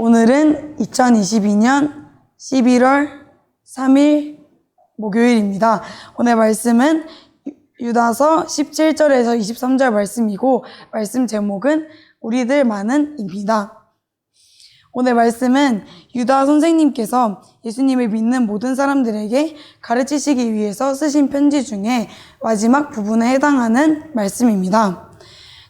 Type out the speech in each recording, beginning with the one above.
오늘은 2022년 11월 3일 목요일입니다. 오늘 말씀은 유다서 17절에서 23절 말씀이고 말씀 제목은 우리들만은입니다. 오늘 말씀은 유다 선생님께서 예수님을 믿는 모든 사람들에게 가르치시기 위해서 쓰신 편지 중에 마지막 부분에 해당하는 말씀입니다.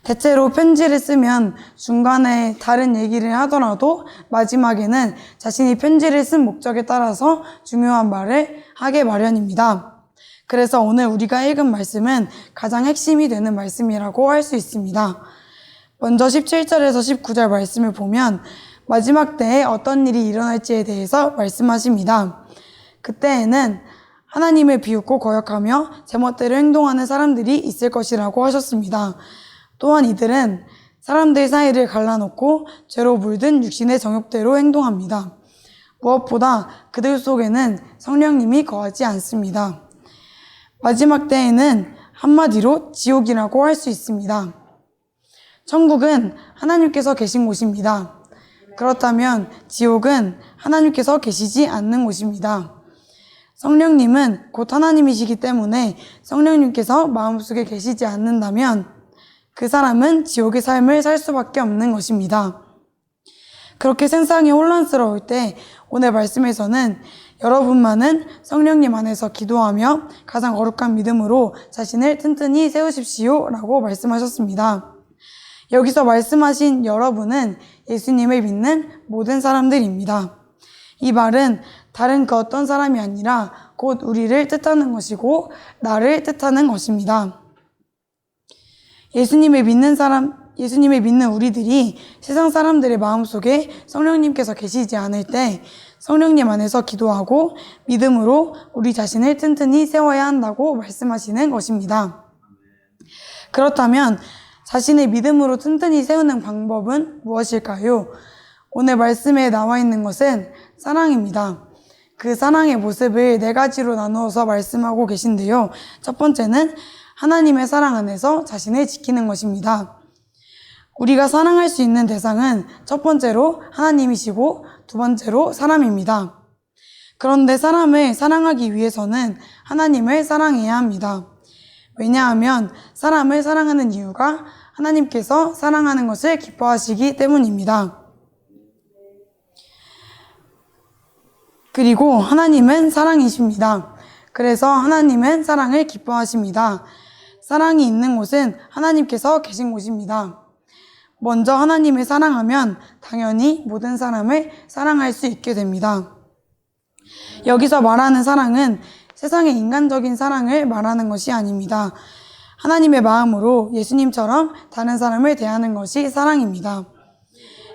대체로 편지를 쓰면 중간에 다른 얘기를 하더라도 마지막에는 자신이 편지를 쓴 목적에 따라서 중요한 말을 하게 마련입니다. 그래서 오늘 우리가 읽은 말씀은 가장 핵심이 되는 말씀이라고 할 수 있습니다. 먼저 17절에서 19절 말씀을 보면 마지막 때에 어떤 일이 일어날지에 대해서 말씀하십니다. 그때에는 하나님을 비웃고 거역하며 제멋대로 행동하는 사람들이 있을 것이라고 하셨습니다. 또한 이들은 사람들 사이를 갈라놓고 죄로 물든 육신의 정욕대로 행동합니다. 무엇보다 그들 속에는 성령님이 거하지 않습니다. 마지막 때에는 한마디로 지옥이라고 할 수 있습니다. 천국은 하나님께서 계신 곳입니다. 그렇다면 지옥은 하나님께서 계시지 않는 곳입니다. 성령님은 곧 하나님이시기 때문에 성령님께서 마음속에 계시지 않는다면 그 사람은 지옥의 삶을 살 수밖에 없는 것입니다. 그렇게 세상이 혼란스러울 때 오늘 말씀에서는 여러분만은 성령님 안에서 기도하며 가장 거룩한 믿음으로 자신을 튼튼히 세우십시오 라고 말씀하셨습니다. 여기서 말씀하신 여러분은 예수님을 믿는 모든 사람들입니다. 이 말은 다른 그 어떤 사람이 아니라 곧 우리를 뜻하는 것이고 나를 뜻하는 것입니다. 예수님을 믿는 우리들이 세상 사람들의 마음속에 성령님께서 계시지 않을 때 성령님 안에서 기도하고 믿음으로 우리 자신을 튼튼히 세워야 한다고 말씀하시는 것입니다. 그렇다면 자신의 믿음으로 튼튼히 세우는 방법은 무엇일까요? 오늘 말씀에 나와 있는 것은 사랑입니다. 그 사랑의 모습을 4가지로 나누어서 말씀하고 계신데요. 첫 번째는 하나님의 사랑 안에서 자신을 지키는 것입니다. 우리가 사랑할 수 있는 대상은 첫 번째로 하나님이시고 두 번째로 사람입니다. 그런데 사람을 사랑하기 위해서는 하나님을 사랑해야 합니다. 왜냐하면 사람을 사랑하는 이유가 하나님께서 사랑하는 것을 기뻐하시기 때문입니다. 그리고 하나님은 사랑이십니다. 그래서 하나님은 사랑을 기뻐하십니다. 사랑이 있는 곳은 하나님께서 계신 곳입니다. 먼저 하나님을 사랑하면 당연히 모든 사람을 사랑할 수 있게 됩니다. 여기서 말하는 사랑은 세상의 인간적인 사랑을 말하는 것이 아닙니다. 하나님의 마음으로 예수님처럼 다른 사람을 대하는 것이 사랑입니다.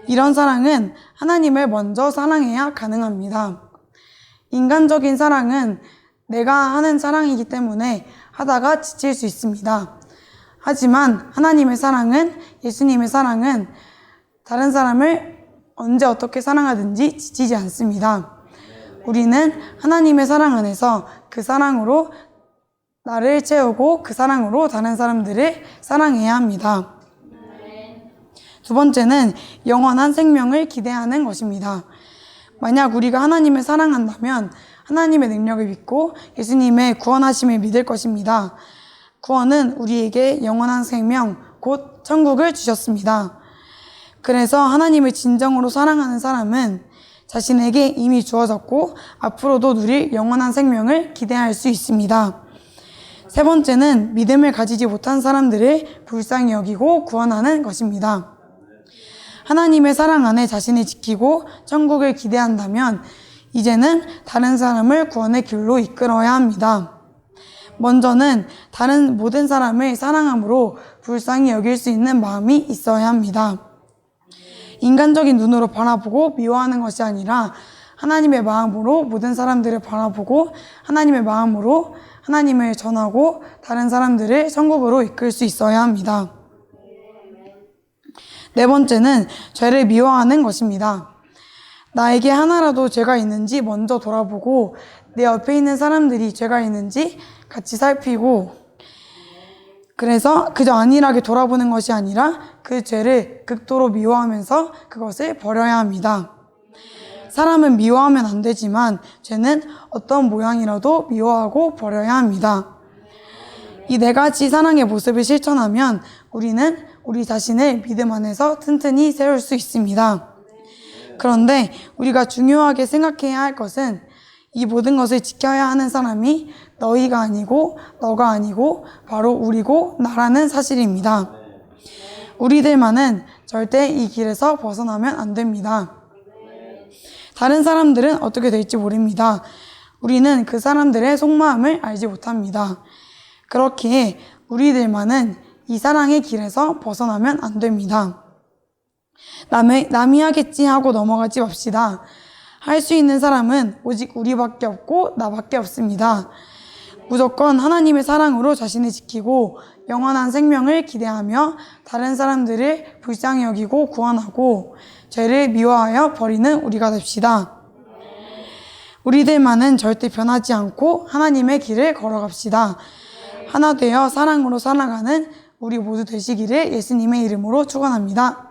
이런 사랑은 하나님을 먼저 사랑해야 가능합니다. 인간적인 사랑은 내가 하는 사랑이기 때문에 하다가 지칠 수 있습니다. 하지만 하나님의 사랑은, 예수님의 사랑은 다른 사람을 언제 어떻게 사랑하든지 지치지 않습니다. 우리는 하나님의 사랑 안에서 그 사랑으로 나를 채우고 그 사랑으로 다른 사람들을 사랑해야 합니다. 두 번째는 영원한 생명을 기대하는 것입니다. 만약 우리가 하나님을 사랑한다면 하나님의 능력을 믿고 예수님의 구원하심을 믿을 것입니다. 구원은 우리에게 영원한 생명, 곧 천국을 주셨습니다. 그래서 하나님을 진정으로 사랑하는 사람은 자신에게 이미 주어졌고 앞으로도 누릴 영원한 생명을 기대할 수 있습니다. 세 번째는 믿음을 가지지 못한 사람들을 불쌍히 여기고 구원하는 것입니다. 하나님의 사랑 안에 자신을 지키고 천국을 기대한다면 이제는 다른 사람을 구원의 길로 이끌어야 합니다. 먼저는 다른 모든 사람을 사랑함으로 불쌍히 여길 수 있는 마음이 있어야 합니다. 인간적인 눈으로 바라보고 미워하는 것이 아니라 하나님의 마음으로 모든 사람들을 바라보고 하나님의 마음으로 하나님을 전하고 다른 사람들을 천국으로 이끌 수 있어야 합니다. 네 번째는 죄를 미워하는 것입니다. 나에게 하나라도 죄가 있는지 먼저 돌아보고 내 옆에 있는 사람들이 죄가 있는지 같이 살피고 그래서 그저 안일하게 돌아보는 것이 아니라 그 죄를 극도로 미워하면서 그것을 버려야 합니다. 사람은 미워하면 안 되지만 죄는 어떤 모양이라도 미워하고 버려야 합니다. 이 네 가지 사랑의 모습을 실천하면 우리는 우리 자신을 믿음 안에서 튼튼히 세울 수 있습니다. 그런데 우리가 중요하게 생각해야 할 것은 이 모든 것을 지켜야 하는 사람이 너희가 아니고 너가 아니고 바로 우리고 나라는 사실입니다. 우리들만은 절대 이 길에서 벗어나면 안 됩니다. 다른 사람들은 어떻게 될지 모릅니다. 우리는 그 사람들의 속마음을 알지 못합니다. 그렇기에 우리들만은 이 사랑의 길에서 벗어나면 안 됩니다. 남이 하겠지 하고 넘어가지 맙시다. 할 수 있는 사람은 오직 우리밖에 없고 나밖에 없습니다. 무조건 하나님의 사랑으로 자신을 지키고 영원한 생명을 기대하며 다른 사람들을 불쌍히 여기고 구원하고 죄를 미워하여 버리는 우리가 됩시다. 우리들만은 절대 변하지 않고 하나님의 길을 걸어갑시다. 하나 되어 사랑으로 살아가는 우리 모두 되시기를 예수님의 이름으로 축원합니다.